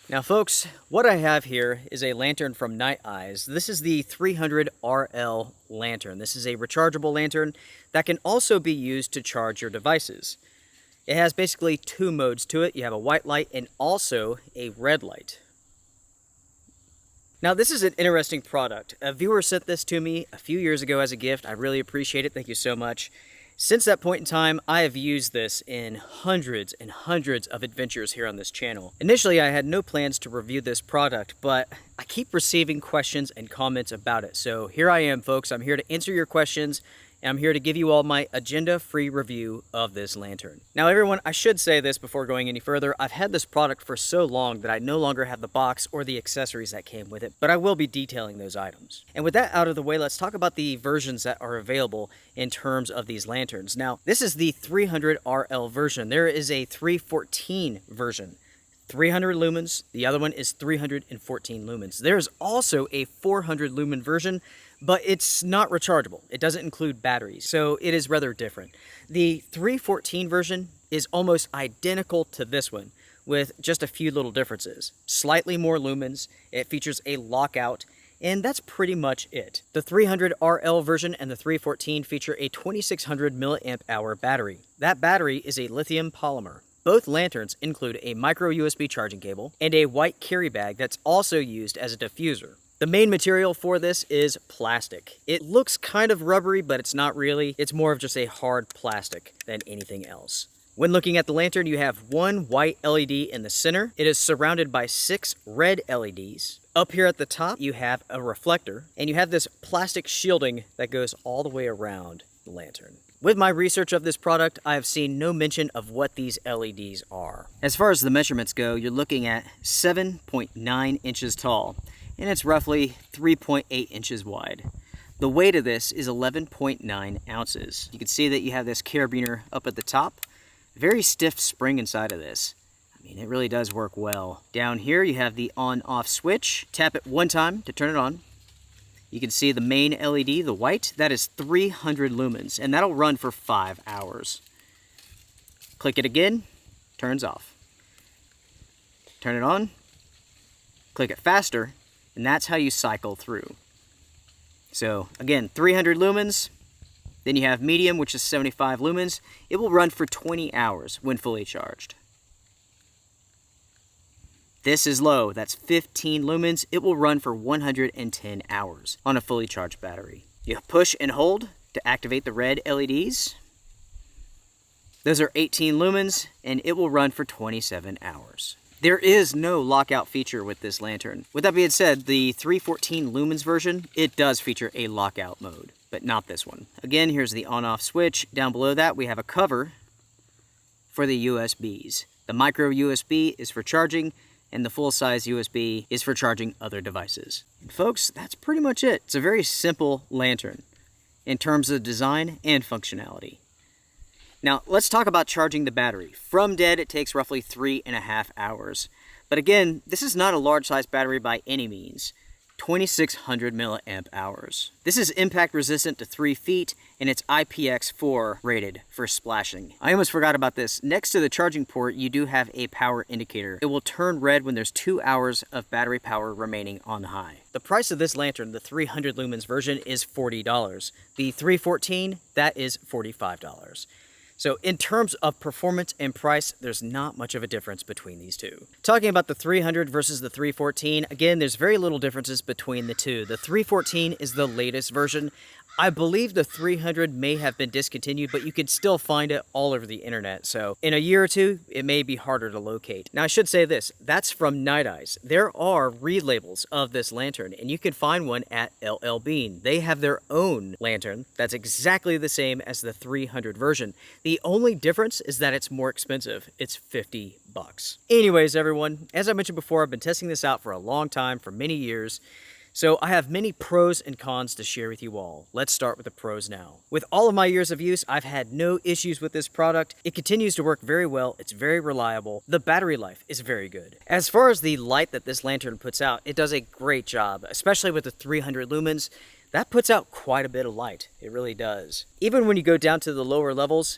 Now folks, what I have here is a lantern from Nite Ize. This is the 300 RL lantern. This is a rechargeable lantern that can also be used to charge your devices. It has basically two modes to it. You have a white light and also a red light. Now this is an interesting product. A viewer sent this to me a few years ago as a gift. I really appreciate it. Thank you so much. Since that point in time, I have used this in hundreds and hundreds of adventures here on this channel. Initially, I had no plans to review this product, but I keep receiving questions and comments about it. So here I am, folks. I'm here to answer your questions, and I'm here to give you all my agenda-free review of this lantern. Now everyone, I should say this before going any further. I've had this product for so long that I no longer have the box or the accessories that came with it, but I will be detailing those items. And with that out of the way, let's talk about the versions that are available in terms of these lanterns. Now, this is the 300 RL version. There is a 314 version. 300 lumens, the other one is 314 lumens. There's also a 400 lumen version, but it's not rechargeable. It doesn't include batteries, so it is rather different. The 314 version is almost identical to this one, with just a few little differences. Slightly more lumens, it features a lockout, and that's pretty much it. The 300 RL version and the 314 feature a 2600 milliamp hour battery. That battery is a lithium polymer. Both lanterns include a micro USB charging cable and a white carry bag that's also used as a diffuser. The main material for this is plastic. It looks kind of rubbery, but it's not really. It's more of just a hard plastic than anything else. When looking at the lantern, you have one white LED in the center. It is surrounded by 6 red LEDs. Up here at the top, you have a reflector, and you have this plastic shielding that goes all the way around the lantern. With my research of this product, I have seen no mention of what these LEDs are. As far as the measurements go, you're looking at 7.9 inches tall, and it's roughly 3.8 inches wide. The weight of this is 11.9 ounces. You can see that you have this carabiner up at the top. Very stiff spring inside of this. I mean, it really does work well. Down here, you have the on-off switch. Tap it one time to turn it on. You can see the main LED, the white, that is 300 lumens, and that'll run for 5 hours. Click it again, turns off. Turn it on, click it faster, and that's how you cycle through. So again, 300 lumens, then you have medium, which is 75 lumens. It will run for 20 hours when fully charged. This is low, that's 15 lumens. It will run for 110 hours on a fully charged battery. You push and hold to activate the red LEDs. Those are 18 lumens, and it will run for 27 hours. There is no lockout feature with this lantern. With that being said, the 314 lumens version, it does feature a lockout mode, but not this one. Again, here's the on-off switch. Down below that, we have a cover for the USBs. The micro USB is for charging, and the full-size USB is for charging other devices. And folks, that's pretty much it. It's a very simple lantern in terms of design and functionality. Now, let's talk about charging the battery. From dead, it takes roughly 3.5 hours. But again, this is not a large-sized battery by any means. 2600 milliamp hours. This is impact resistant to 3 feet, and it's IPX4 rated for splashing. I almost forgot about this. Next to the charging port, you do have a power indicator. It will turn red when there's 2 hours of battery power remaining on high. The price of this lantern, the 300 lumens version, is $40. The 314, that is $45. So in terms of performance and price, there's not much of a difference between these two. Talking about the 300 versus the 314, again, there's very little differences between the two. The 314 is the latest version. I believe the 300 may have been discontinued, but you can still find it all over the internet. So in a year or two, it may be harder to locate. Now I should say this, that's from Nite Ize. There are relabels of this lantern, and you can find one at LL Bean. They have their own lantern that's exactly the same as the 300 version. The only difference is that it's more expensive. It's $50. Anyways, everyone, as I mentioned before, I've been testing this out for a long time, for many years. So I have many pros and cons to share with you all. Let's start with the pros now. With all of my years of use, I've had no issues with this product. It continues to work very well. It's very reliable. The battery life is very good. As far as the light that this lantern puts out, it does a great job, especially with the 300 lumens. That puts out quite a bit of light. It really does. Even when you go down to the lower levels,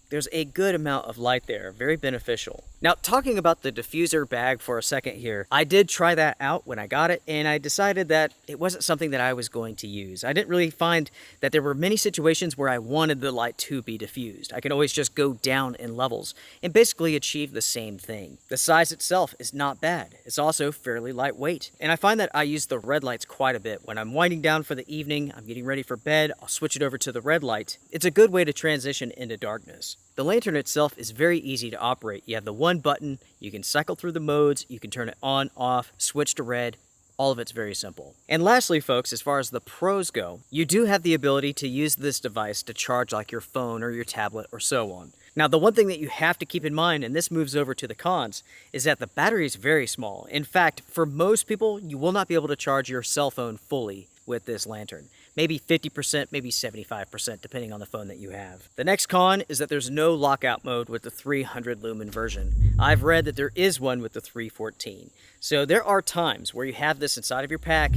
there's a good amount of light there, very beneficial. Now, talking about the diffuser bag for a second here, I did try that out when I got it, and I decided that it wasn't something that I was going to use. I didn't really find that there were many situations where I wanted the light to be diffused. I can always just go down in levels and basically achieve the same thing. The size itself is not bad. It's also fairly lightweight. And I find that I use the red lights quite a bit. When I'm winding down for the evening, I'm getting ready for bed, I'll switch it over to the red light. It's a good way to transition into darkness. The lantern itself is very easy to operate. You have the one button, you can cycle through the modes, you can turn it on, off, switch to red. All of it's very simple. And lastly, folks, as far as the pros go, you do have the ability to use this device to charge like your phone or your tablet or so on. Now, the one thing that you have to keep in mind, and this moves over to the cons, is that the battery is very small. In fact, for most people, you will not be able to charge your cell phone fully with this lantern. Maybe 50%, maybe 75%, depending on the phone that you have. The next con is that there's no lockout mode with the 300 lumen version. I've read that there is one with the 314. So there are times where you have this inside of your pack,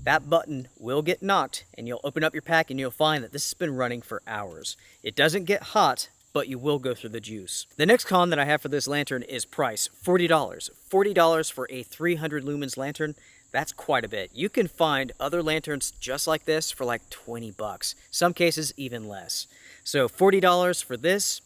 that button will get knocked, and you'll open up your pack and you'll find that this has been running for hours. It doesn't get hot, but you will go through the juice. The next con that I have for this lantern is price, $40. $40 for a 300 lumens lantern. That's quite a bit. You can find other lanterns just like this for like 20 bucks. Some cases even less. So $40 for this,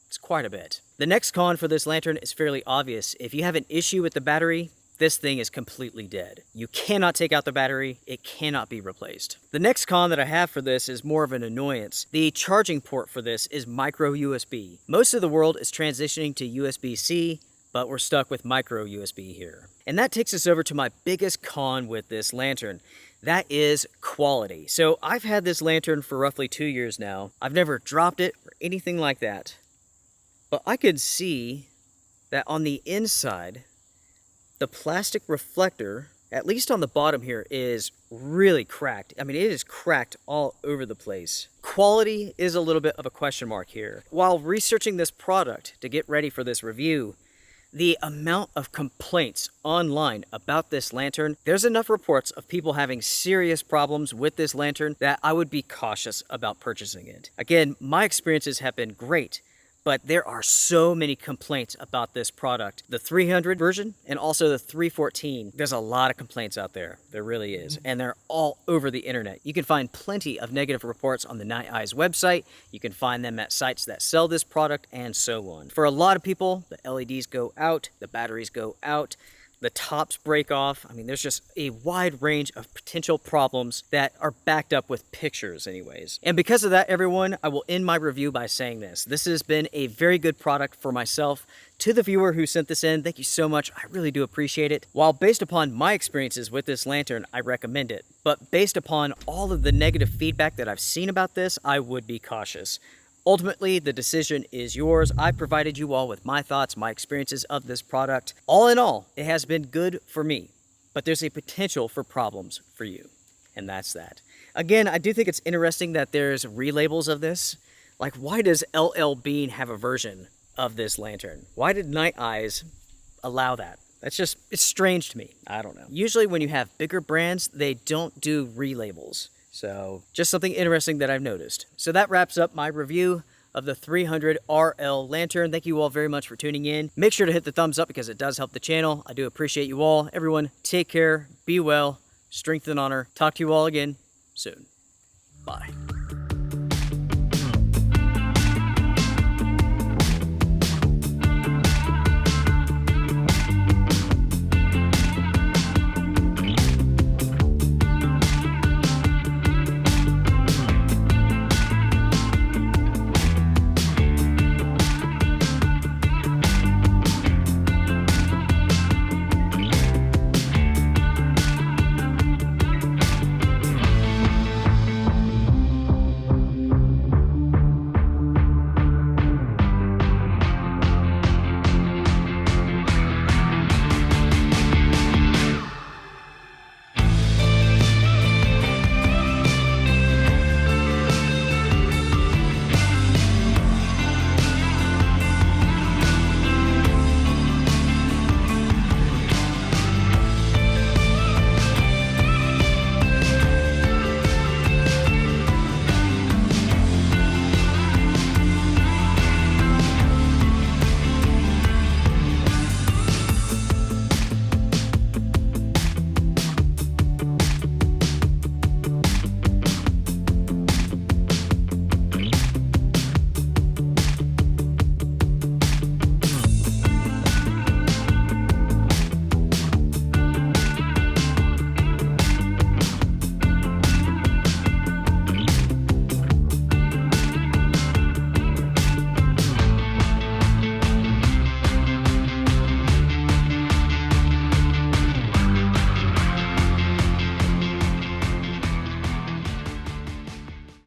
it's quite a bit. The next con for this lantern is fairly obvious. If you have an issue with the battery, this thing is completely dead. You cannot take out the battery. It cannot be replaced. The next con that I have for this is more of an annoyance. The charging port for this is micro USB. Most of the world is transitioning to USB-C, but we're stuck with micro USB here. And that takes us over to my biggest con with this lantern. That is quality. So I've had this lantern for roughly 2 years now. I've never dropped it or anything like that. But I could see that on the inside, the plastic reflector, at least on the bottom here, is really cracked. I mean, it is cracked all over the place. Quality is a little bit of a question mark here. While researching this product to get ready for this review, the amount of complaints online about this lantern, there's enough reports of people having serious problems with this lantern that I would be cautious about purchasing it. Again, my experiences have been great, but there are so many complaints about this product. The 300 version and also the 314, there's a lot of complaints out there. There really is. And they're all over the internet. You can find plenty of negative reports on the Nite Ize website. You can find them at sites that sell this product and so on. For a lot of people, the LEDs go out, the batteries go out, the tops break off. I mean, there's just a wide range of potential problems that are backed up with pictures anyways. And because of that, everyone, I will end my review by saying this. This has been a very good product for myself. To the viewer who sent this in, thank you so much. I really do appreciate it. While based upon my experiences with this lantern, I recommend it. But based upon all of the negative feedback that I've seen about this, I would be cautious. Ultimately, the decision is yours. I provided you all with my thoughts, my experiences of this product. All in all, it has been good for me, but there's a potential for problems for you, and that's that. Again, I do think it's interesting that there's relabels of this. Like, why does LL Bean have a version of this lantern? Why did Nite Ize allow that? It's strange to me. I don't know. Usually when you have bigger brands, they don't do relabels. So just something interesting that I've noticed. So that wraps up my review of the 300 RL lantern. Thank you all very much for tuning in. Make sure to hit the thumbs up because it does help the channel. I do appreciate you all. Everyone, take care, be well, strength and honor. Talk to you all again soon. Bye.